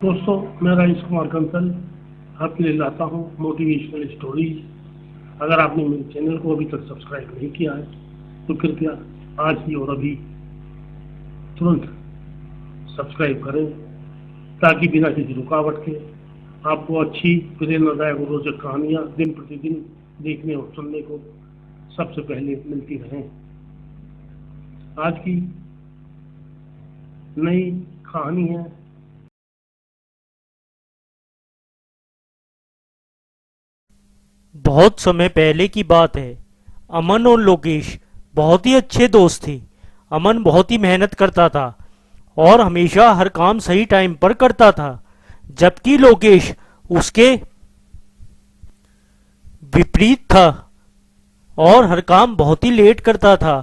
दोस्तों, मैं राजेश कुमार कंसल आपके लिए लाता हूँ मोटिवेशनल स्टोरीज। अगर आपने मेरे चैनल को अभी तक सब्सक्राइब नहीं किया है तो कृपया आज ही और अभी तुरंत सब्सक्राइब करें, ताकि बिना किसी रुकावट के आपको अच्छी प्रेरणादायक और रोचक कहानियाँ दिन प्रतिदिन देखने और सुनने को सबसे पहले मिलती रहें। आज की नई कहानी है बहुत समय पहले की बात है। अमन और लोकेश बहुत ही अच्छे दोस्त थे। अमन बहुत ही मेहनत करता था और हमेशा हर काम सही टाइम पर करता था, जबकि लोकेश उसके विपरीत था और हर काम बहुत ही लेट करता था।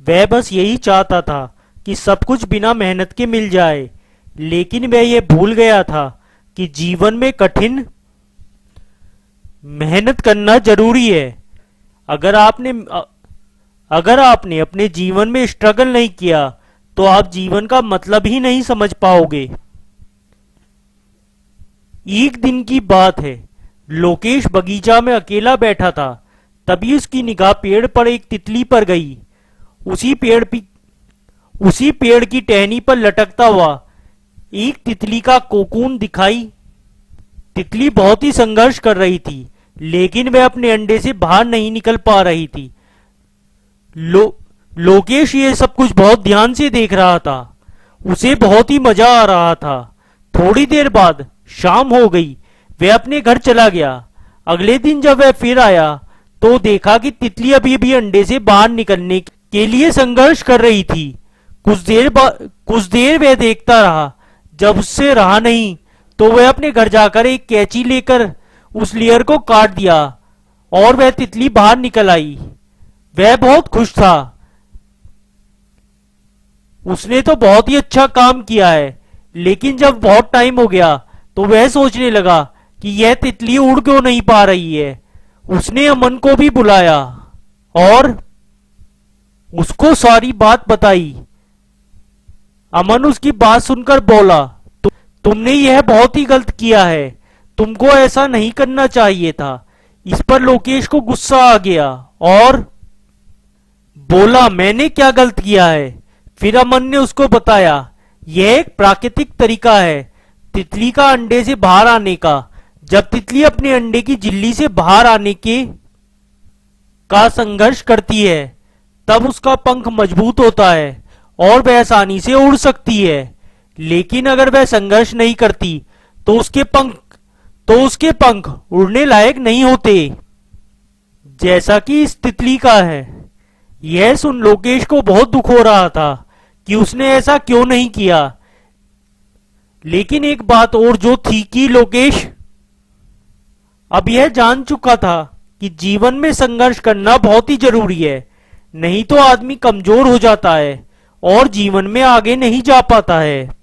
वह बस यही चाहता था कि सब कुछ बिना मेहनत के मिल जाए, लेकिन वह यह भूल गया था कि जीवन में कठिन मेहनत करना जरूरी है। अगर आपने अगर आपने अपने जीवन में स्ट्रगल नहीं किया तो आप जीवन का मतलब ही नहीं समझ पाओगे। एक दिन की बात है, लोकेश बगीचा में अकेला बैठा था। तभी उसकी निगाह पेड़ पर एक तितली पर गई। उसी उसी पेड़ की टहनी पर लटकता हुआ एक तितली का कोकून दिखाई। तितली बहुत ही संघर्ष कर रही थी, लेकिन वह अपने अंडे से बाहर नहीं निकल पा रही थी। लोकेश ये सब कुछ बहुत ध्यान से देख रहा था। उसे बहुत ही मजा आ रहा था। थोड़ी देर बाद शाम हो गई। वह अपने घर चला गया। अगले दिन जब वह फिर आया तो देखा कि तितली अभी भी अंडे से बाहर निकलने के लिए संघर्ष कर रही थी। कुछ देर वह देखता रहा। जब उससे रहा नहीं तो वह अपने घर जाकर एक कैंची लेकर उस लेयर को काट दिया और वह तितली बाहर निकल आई। वह बहुत खुश था। उसने तो बहुत ही अच्छा काम किया है, लेकिन जब बहुत टाइम हो गया तो वह सोचने लगा कि यह तितली उड़ क्यों नहीं पा रही है। उसने अमन को भी बुलाया और उसको सारी बात बताई। अमन उसकी बात सुनकर बोला, तुमने यह बहुत ही गलत किया है। तुमको ऐसा नहीं करना चाहिए था। इस पर लोकेश को गुस्सा आ गया और बोला, मैंने क्या गलत किया है। फिर अमन ने उसको बताया, यह एक प्राकृतिक तरीका है तितली का अंडे से बाहर आने का। जब तितली अपने अंडे की झिल्ली से बाहर आने के का संघर्ष करती है, तब उसका पंख मजबूत होता है और वह आसानी से उड़ सकती है। लेकिन अगर वह संघर्ष नहीं करती तो उसके पंख उड़ने लायक नहीं होते, जैसा कि इस तितली का है। यह सुन लोकेश को बहुत दुख हो रहा था कि उसने ऐसा क्यों नहीं किया। लेकिन एक बात और जो थी कि लोकेश अब यह जान चुका था कि जीवन में संघर्ष करना बहुत ही जरूरी है, नहीं तो आदमी कमजोर हो जाता है और जीवन में आगे नहीं जा पाता है।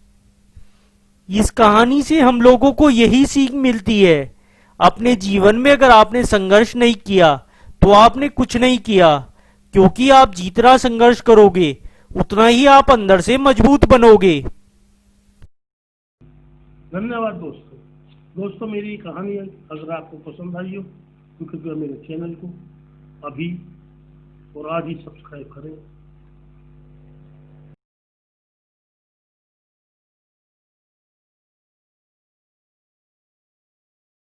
इस कहानी से हम लोगों को यही सीख मिलती है, अपने जीवन में अगर आपने संघर्ष नहीं किया तो आपने कुछ नहीं किया, क्योंकि आप जितना संघर्ष करोगे उतना ही आप अंदर से मजबूत बनोगे। धन्यवाद दोस्तों, मेरी कहानी अगर आपको पसंद आई हो तो कृपया मेरे चैनल को अभी और आज ही सब्सक्राइब करें।